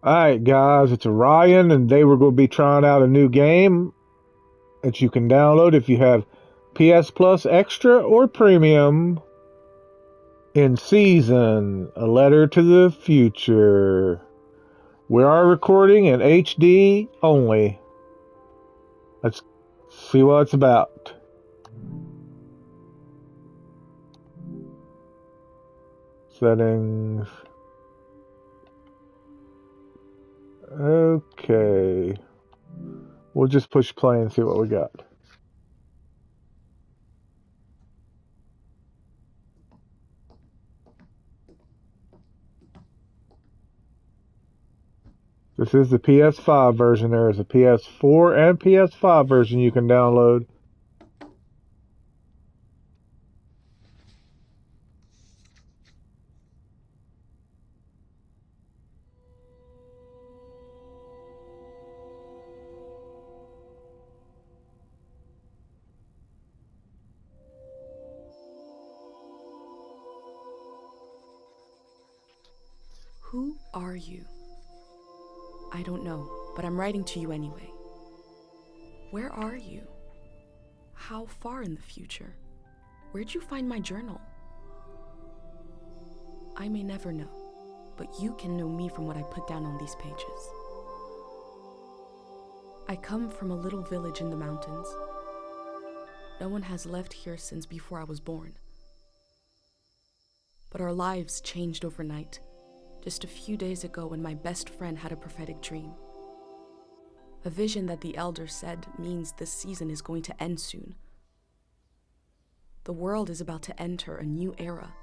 Alright, guys, it's Ryan, and today we're going to be trying out a new game that you can download if you have PS Plus Extra or Premium. In Season, A Letter to the Future. We are recording in HD only. Let's see what it's about. Settings. Okay. We'll just push play and see what we got. This is the PS5 version. There is a PS4 and PS5 version you can download. Who are you? I don't know, but I'm writing to you anyway. Where are you? How far in the future? Where'd you find my journal? I may never know, but you can know me from what I put down on these pages. I come from a little village in the mountains. No one has left here since before I was born. But our lives changed overnight, just a few days ago when my best friend had a prophetic dream. A vision that the elder said means this season is going to end soon. The world is about to enter a new era.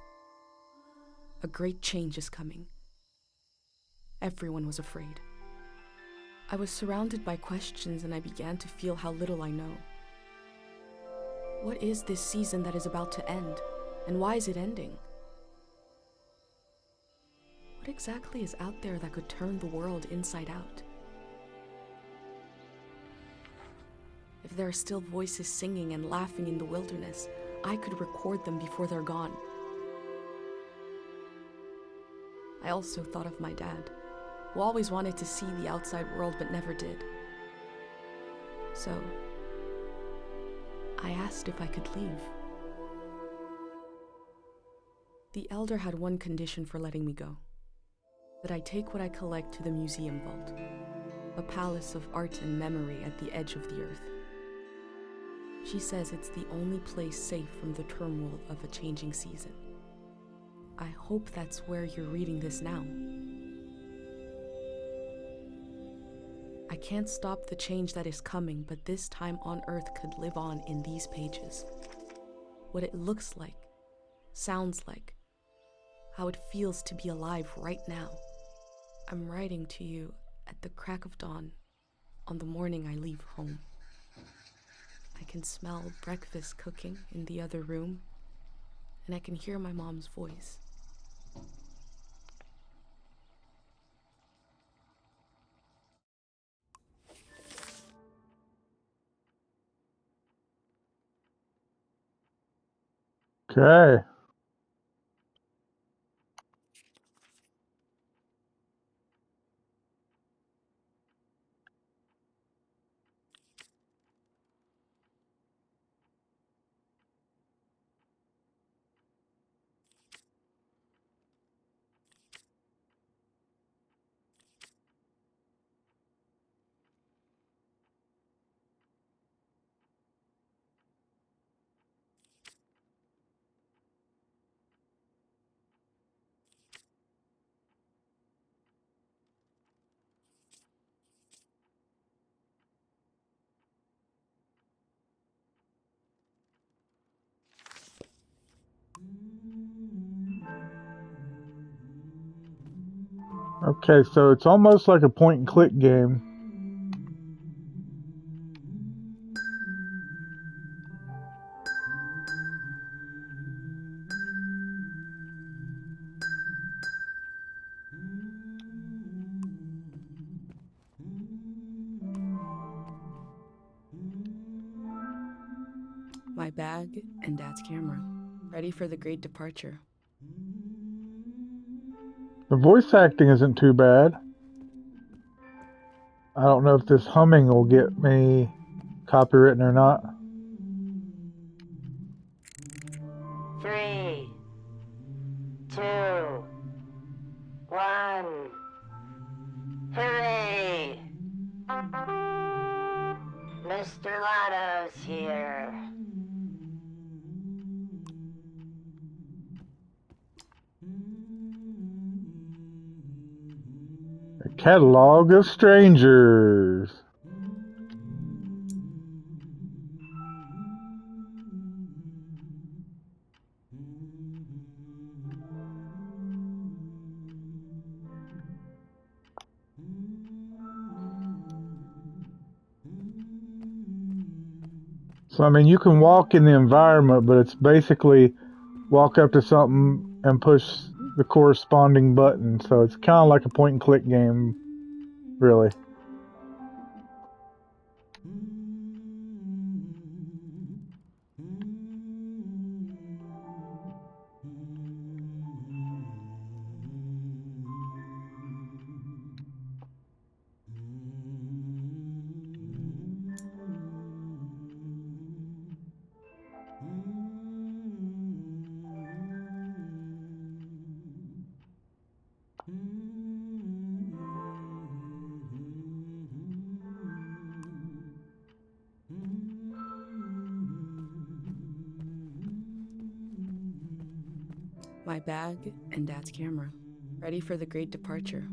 A great change is coming. Everyone was afraid. I was surrounded by questions and I began to feel how little I know. What is this season that is about to end, and why is it ending? What exactly is out there that could turn the world inside out? If there are still voices singing and laughing in the wilderness, I could record them before they're gone. I also thought of my dad, who always wanted to see the outside world but never did. So, I asked if I could leave. The elder had one condition for letting me go: that I take what I collect to the museum vault, a palace of art and memory at the edge of the earth. She says it's the only place safe from the turmoil of a changing season. I hope that's where you're reading this now. I can't stop the change that is coming, but this time on Earth could live on in these pages. What it looks like, sounds like, how it feels to be alive right now. I'm writing to you at the crack of dawn on the morning I leave home. I can smell breakfast cooking in the other room, and I can hear my mom's voice. Okay. Okay, so it's almost like a point and click game. My bag and Dad's camera, ready for the great departure. The voice acting isn't too bad. I don't know if this humming will get me copywritten or not. 3, 2, 1. Hooray! Mr. Lotto's here. A catalog of strangers. So, I mean, you can walk in the environment, but it's basically walk up to something and push the corresponding button. So it's kind of like a point and click game, really. My bag and Dad's camera, ready for the great departure.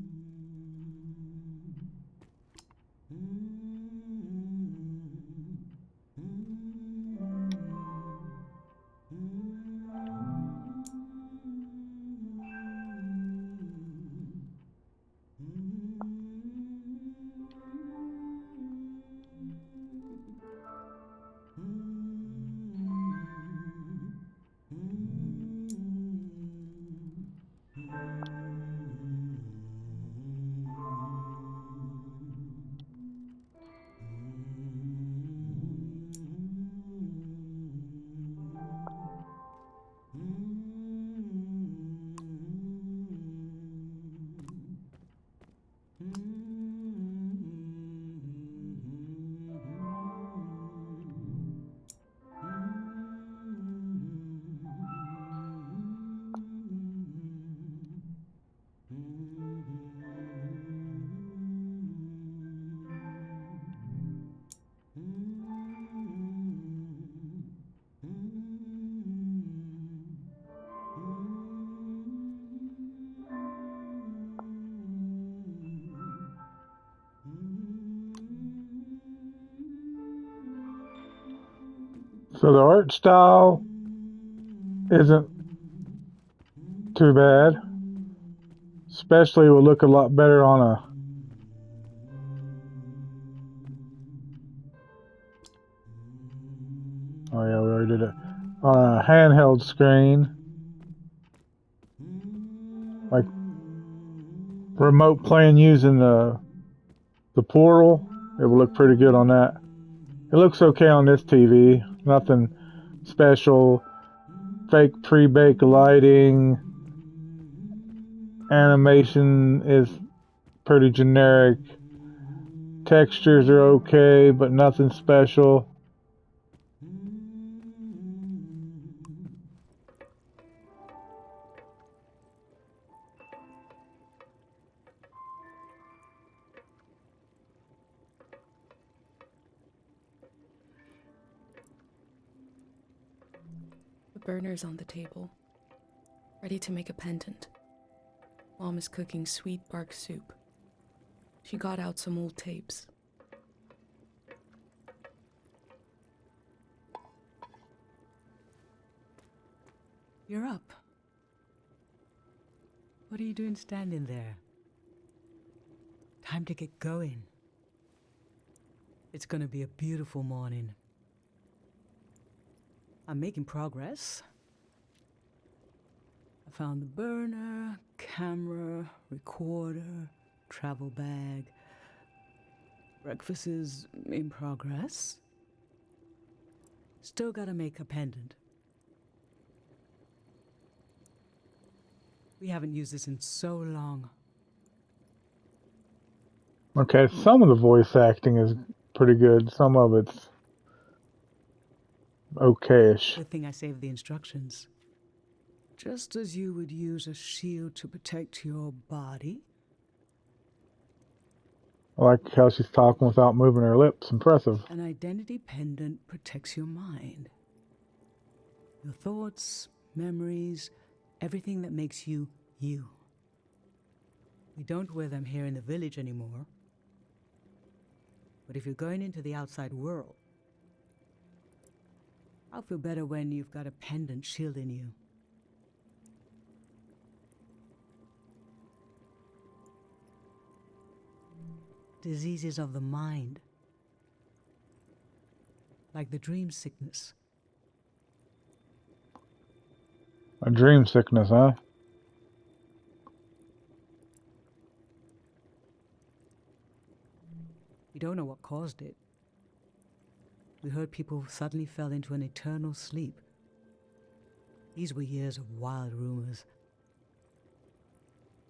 So the art style isn't too bad. Especially will look a lot better on a oh yeah, we already did it. On a handheld screen. Like remote playing using the portal. It will look pretty good on that. It looks okay on this TV. Nothing special. Fake pre-bake lighting. Animation is pretty generic. Textures are okay, but nothing special. The burner's on the table, ready to make a pendant. Mom is cooking sweet bark soup. She got out some old tapes. You're up. What are you doing standing there? Time to get going. It's gonna be a beautiful morning. I'm making progress. I found the burner, camera, recorder, travel bag. Breakfast is in progress. Still gotta make a pendant. We haven't used this in so long. Okay, some of the voice acting is pretty good. Some of it's okayish. Good thing I saved the instructions. Just as you would use a shield to protect your body. I like how she's talking without moving her lips. Impressive. An identity pendant protects your mind. Your thoughts, memories, everything that makes you, you. We don't wear them here in the village anymore. But if you're going into the outside world, I'll feel better when you've got a pendant shielding you. Diseases of the mind, like the dream sickness. A dream sickness, huh? We don't know what caused it. We heard people suddenly fell into an eternal sleep. These were years of wild rumors,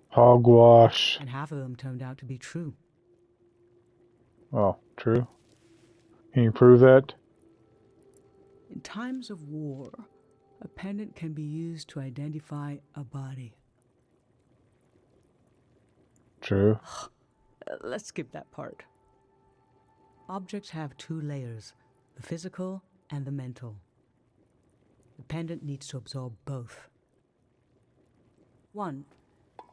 Hogwash. and half of them turned out to be true. Oh, true. Can you prove that? In times of war, a pendant can be used to identify a body. True. Let's skip that part. Objects have two layers, the physical and the mental. The pendant needs to absorb both. 1.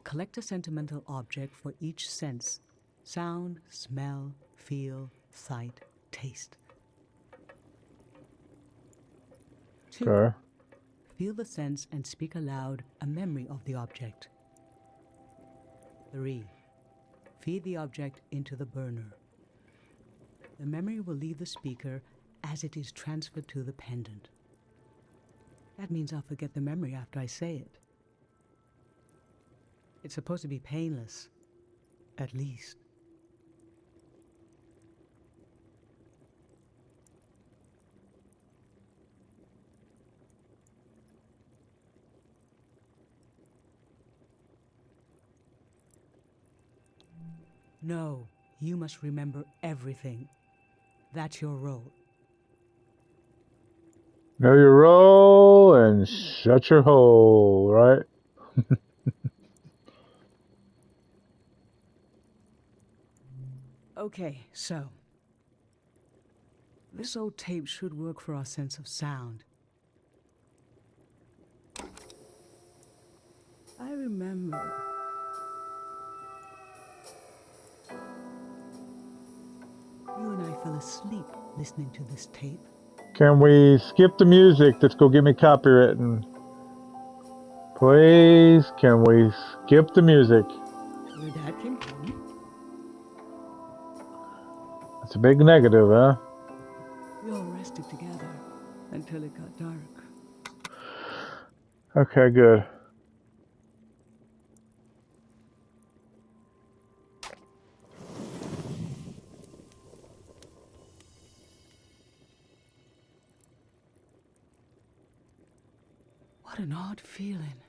Collect a sentimental object for each sense: sound, smell, feel, sight, taste. 2. Okay. Feel the sense and speak aloud a memory of the object. 3. Feed the object into the burner. The memory will leave the speaker as it is transferred to the pendant. That means I'll forget the memory after I say it. It's supposed to be painless, at least. No, you must remember everything. That's your role. Know your role and shut your hole, right? Okay, so this old tape should work for our sense of sound. I remember. You and I fell asleep listening to this tape. Can we skip the music that's gonna get me copywritten? Please, can we skip the music? Where Dad came from. It's a big negative, huh? We all rested together until it got dark. Okay, good. What an odd feeling.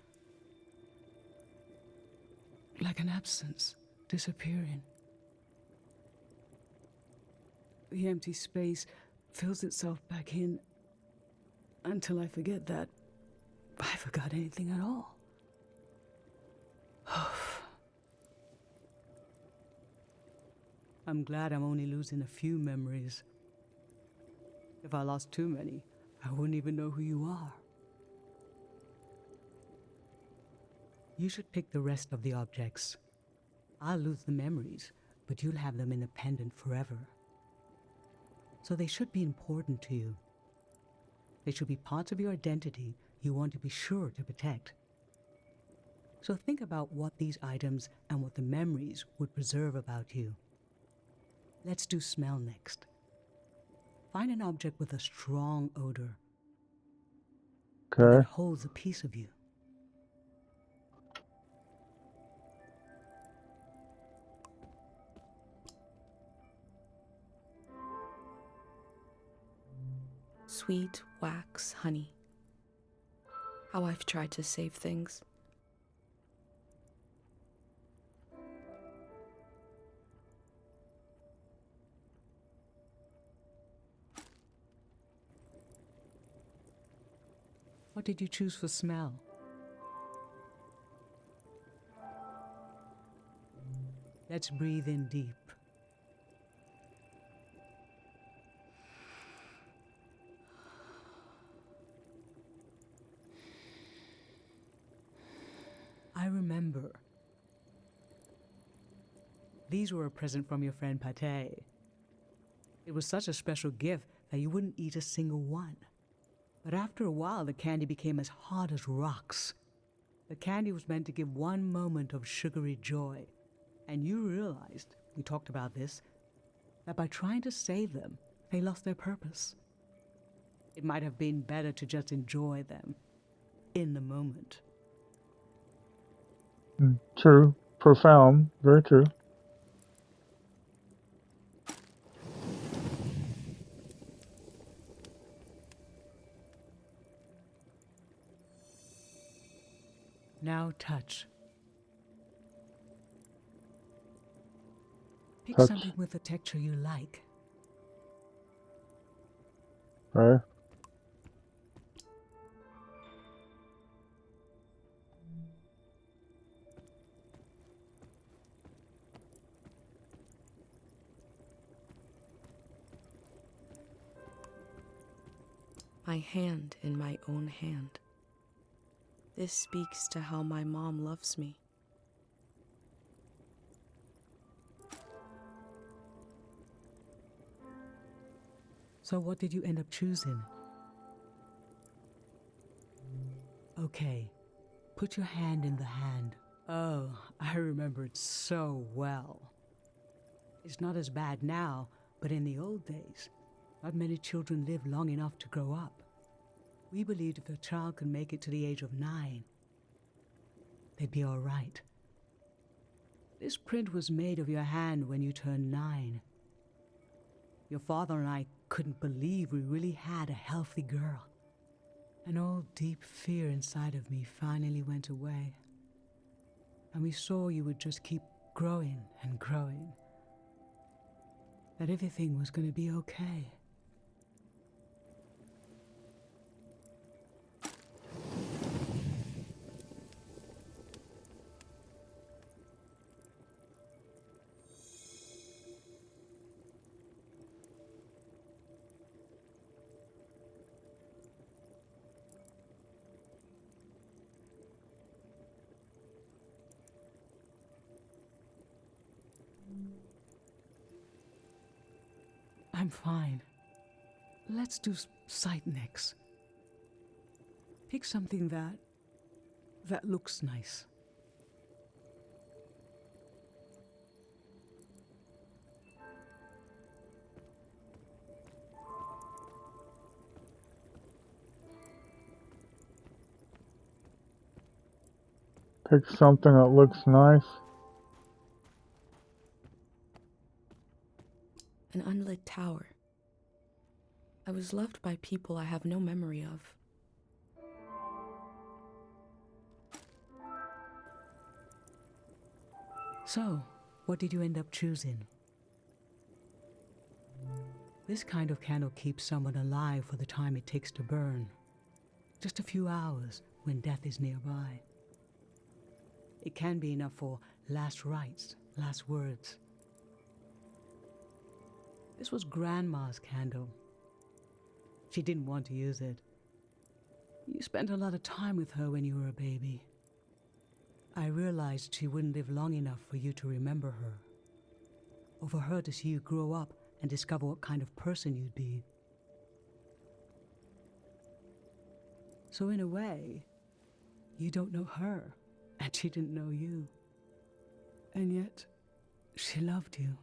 Like an absence, disappearing. The empty space fills itself back in until I forget that I forgot anything at all. I'm glad I'm only losing a few memories. If I lost too many, I wouldn't even know who you are. You should pick the rest of the objects. I'll lose the memories, but you'll have them in a pendant forever. So they should be important to you. They should be parts of your identity you want to be sure to protect. So think about what these items and what the memories would preserve about you. Let's do smell next. Find an object with a strong odor or Okay. that holds a piece of you. Sweet wax honey. How I've tried to save things. What did you choose for smell? Let's breathe in deep. I remember. These were a present from your friend Pate. It was such a special gift that you wouldn't eat a single one. But after a while, the candy became as hard as rocks. The candy was meant to give one moment of sugary joy. And you realized, we talked about this, that by trying to save them, they lost their purpose. It might have been better to just enjoy them in the moment. True. Profound. Very true. Now touch. Pick Touch. something with a texture you like. Right. My hand in my own hand. This speaks to how my mom loves me. So what did you end up choosing? Okay, put your hand in the hand. Oh, I remember it so well. It's not as bad now, but in the old days, not many children lived long enough to grow up. We believed if a child could make it to the age of 9, they'd be all right. This print was made of your hand when you turned 9. Your father and I couldn't believe we really had a healthy girl. An old deep fear inside of me finally went away. And we saw you would just keep growing and growing. That everything was going to be okay. I'm fine. Let's do sight next. Pick something that looks nice. Pick something that looks nice. An unlit tower. I was loved by people I have no memory of. So, what did you end up choosing? This kind of candle keeps someone alive for the time it takes to burn. Just a few hours when death is nearby. It can be enough for last rites, last words. This was Grandma's candle. She didn't want to use it. You spent a lot of time with her when you were a baby. I realized she wouldn't live long enough for you to remember her, or for her to see you grow up and discover what kind of person you'd be. So in a way, you don't know her, and she didn't know you. And yet, she loved you.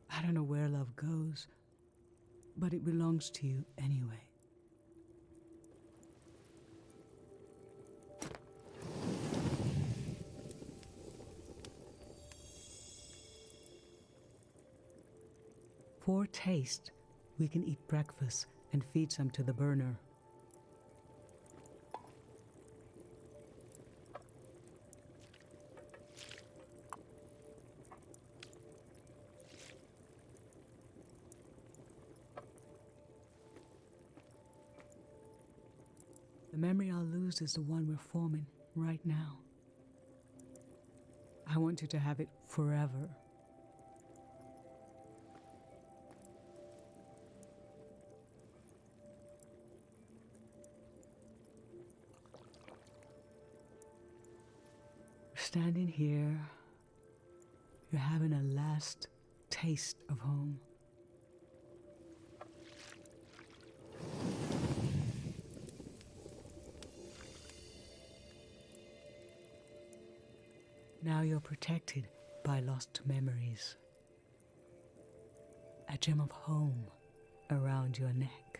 I don't know where love goes, but it belongs to you anyway. For taste, we can eat breakfast and feed some to the burner. The The memory I'll lose is the one we're forming right now. I want you to have it forever. Standing here, you're having a last taste of home. Now you're protected by lost memories. A gem of home around your neck.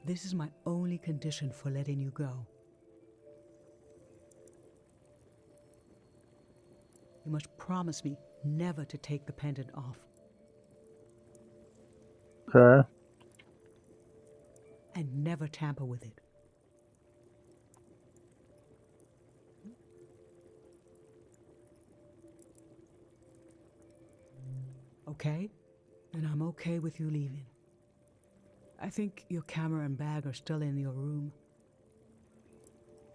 This is my only condition for letting you go. You must promise me never to take the pendant off. Okay. And never tamper with it. Okay? Then I'm okay with you leaving. I think your camera and bag are still in your room.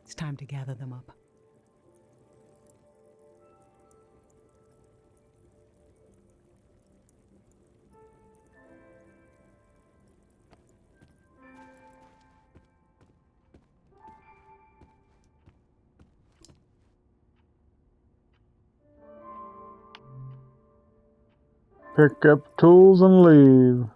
It's time to gather them up. Pick up tools and leave.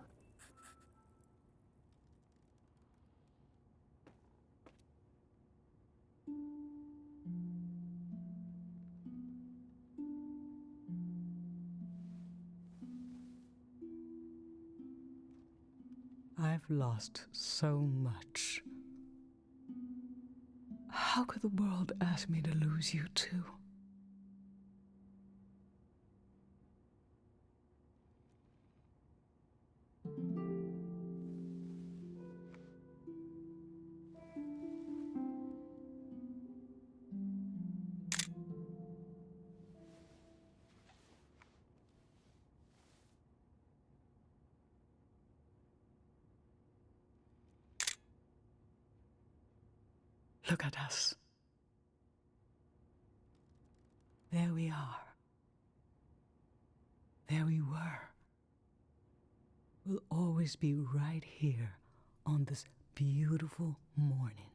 I've lost so much. How could the world ask me to lose you too? Look at us. There we are. There we were. We'll always be right here on this beautiful morning.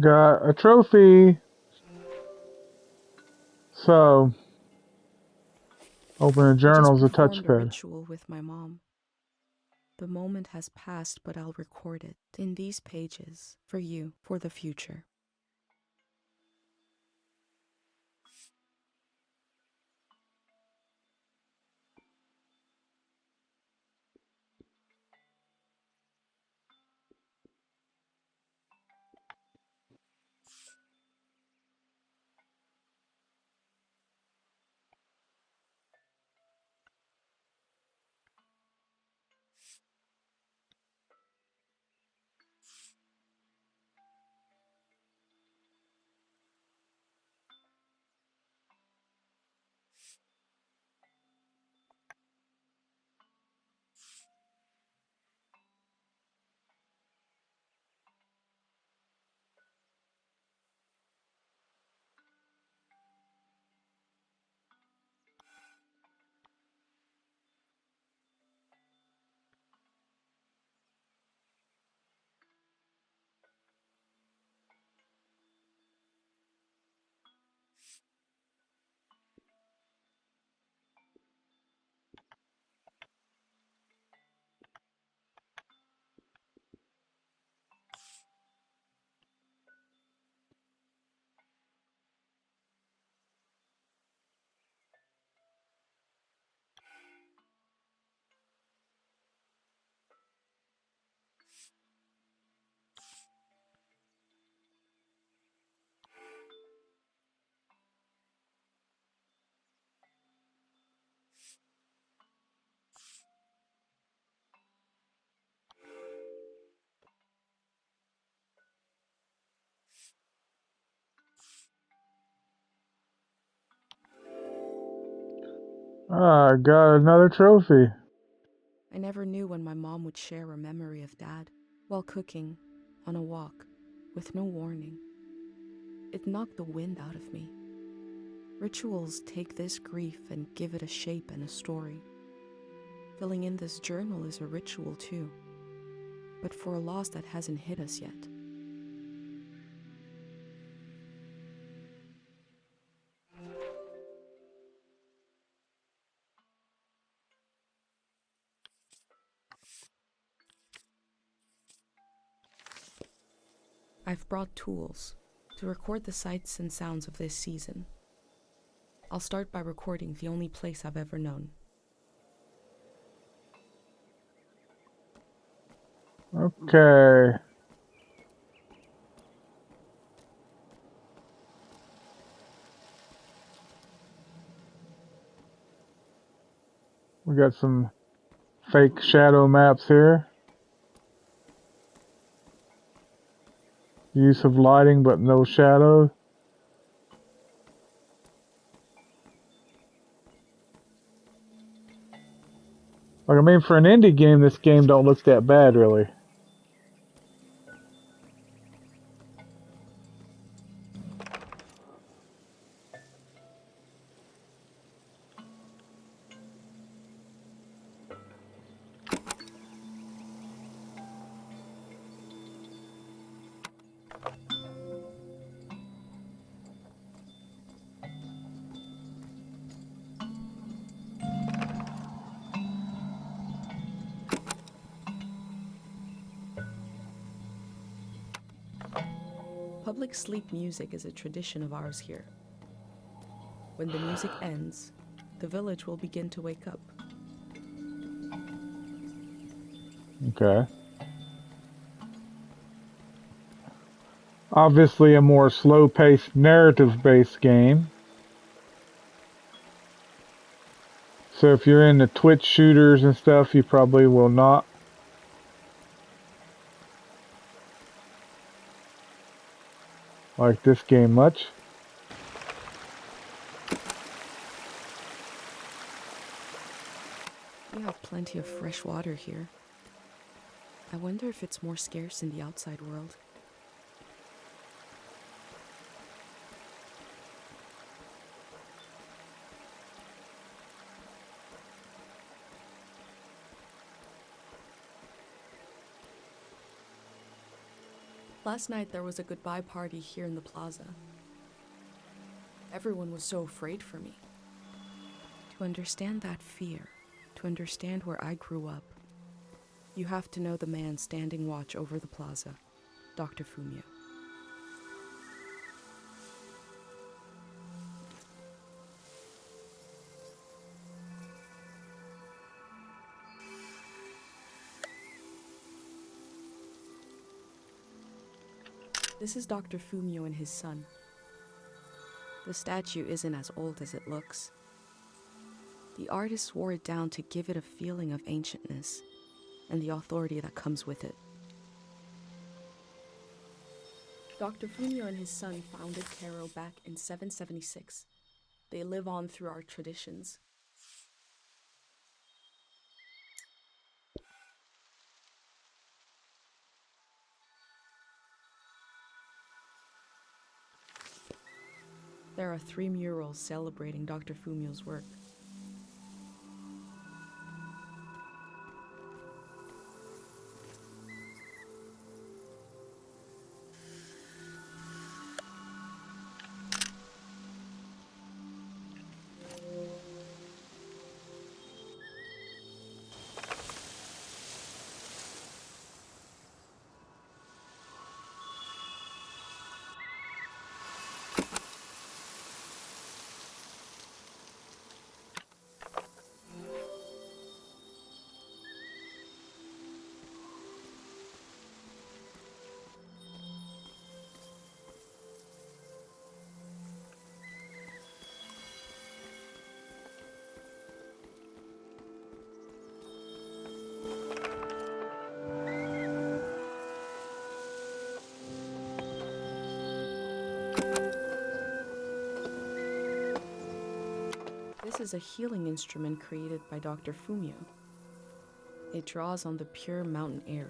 Got a trophy. So, open a I just journal's a performed a touchpad. ritual with my mom. The moment has passed, but I'll record it in these pages for you, for the future. Ah, I got another trophy. I never knew when my mom would share a memory of Dad while cooking, on a walk, with no warning. It knocked the wind out of me. Rituals take this grief and give it a shape and a story. Filling in this journal is a ritual too, but for a loss that hasn't hit us yet. I've brought tools to record the sights and sounds of this season. I'll start by recording the only place I've ever known. Okay. We got some fake shadow maps here. Use of lighting but no shadow. Like, I mean, for an indie game, this game don't look that bad, really. Public sleep music is a tradition of ours here. When the music ends, the village will begin to wake up. Okay. Obviously a more slow-paced, narrative-based game. So if you're into Twitch shooters and stuff, you probably will not like this game much. We have plenty of fresh water here. I wonder if it's more scarce in the outside world. Last night there was a goodbye party here in the plaza. Everyone was so afraid for me. To understand that fear, to understand where I grew up, you have to know the man standing watch over the plaza, Dr. Fumio. This is Dr. Fumio and his son. The statue isn't as old as it looks. The artist wore it down to give it a feeling of ancientness and the authority that comes with it. Dr. Fumio and his son founded Cairo back in 776. They live on through our traditions. There are 3 murals celebrating Dr. Fumio's work. This is a healing instrument created by Dr. Fumio. It draws on the pure mountain air.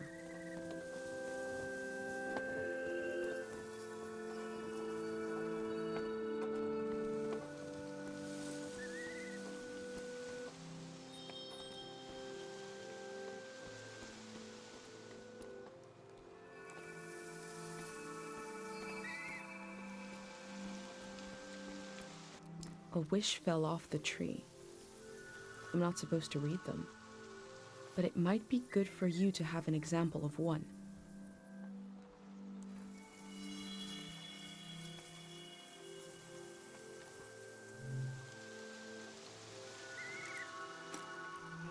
A wish fell off the tree. I'm not supposed to read them, but it might be good for you to have an example of one.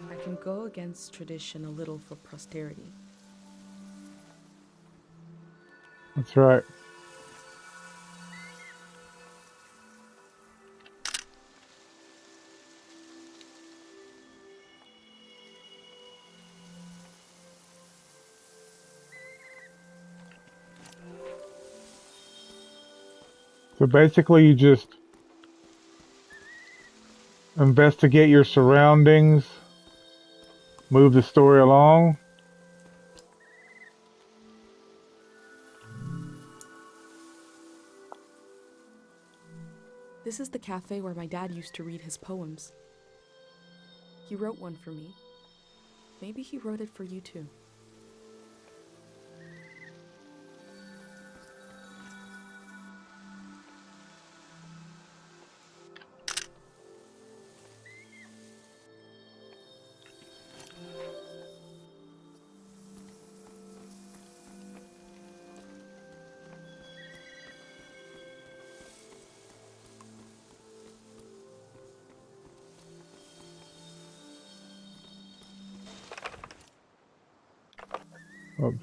I can go against tradition a little for posterity. That's right. So basically, you just investigate your surroundings, move the story along. This is the cafe where my dad used to read his poems. He wrote one for me. Maybe he wrote it for you too. Oops.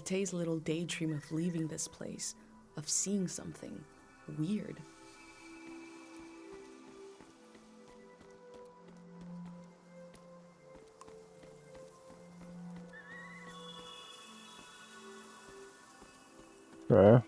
Pate's little daydream of leaving this place, of seeing something weird. Okay.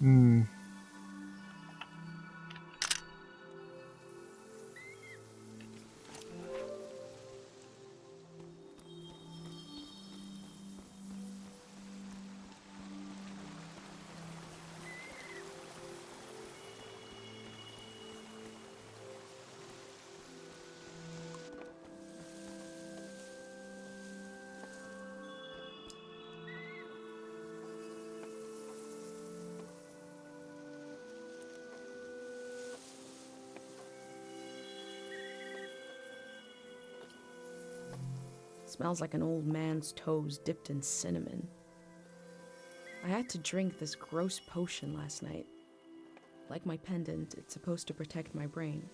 Hmm. Smells like an old man's toes dipped in cinnamon. I had to drink this gross potion last night. Like my pendant, it's supposed to protect my brain.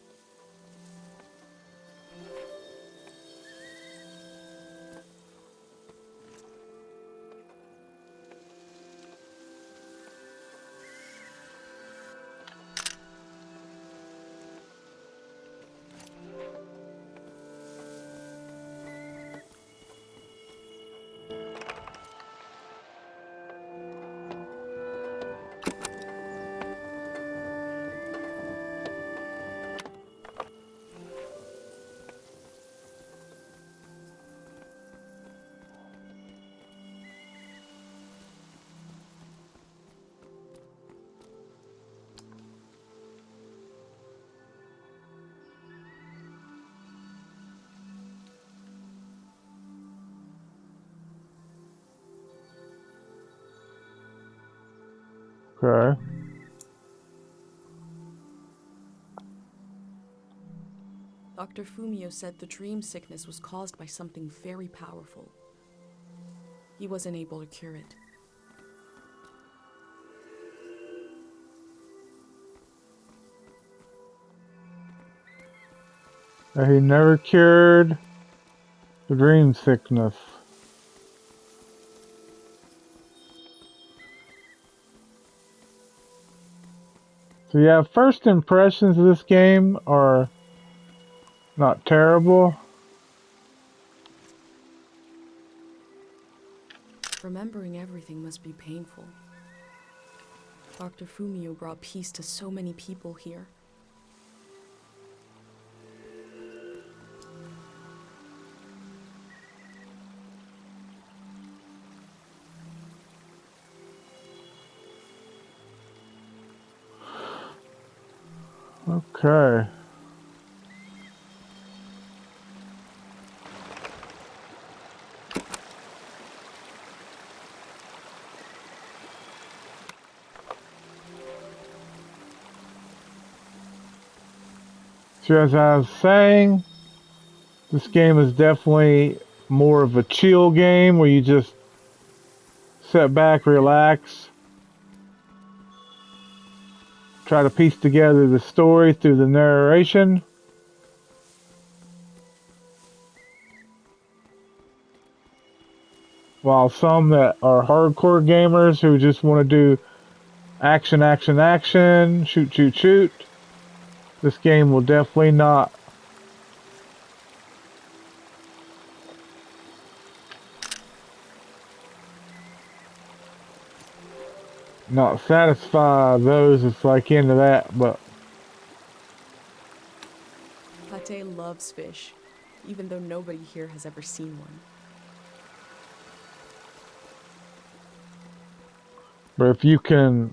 Okay. Dr. Fumio said the dream sickness was caused by something very powerful. He wasn't able to cure it. He never cured the dream sickness. So yeah, first impressions of this game are not terrible. Remembering everything must be painful. Dr. Fumio brought peace to so many people here. Okay. So as I was saying, this game is definitely more of a chill game where you just sit back, relax, try to piece together the story through the narration. While some that are hardcore gamers who just want to do action, action, action, shoot, shoot, shoot, this game will definitely not satisfy those that's like into that, but Pate loves fish, even though nobody here has ever seen one. if you can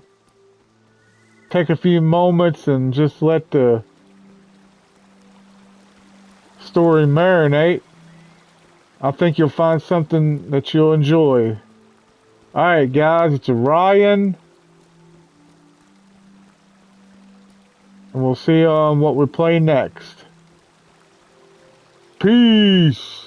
take a few moments and just let the story marinate, I think you'll find something that you'll enjoy. Alright guys, it's Ryan, and we'll see you on what we play next. Peace!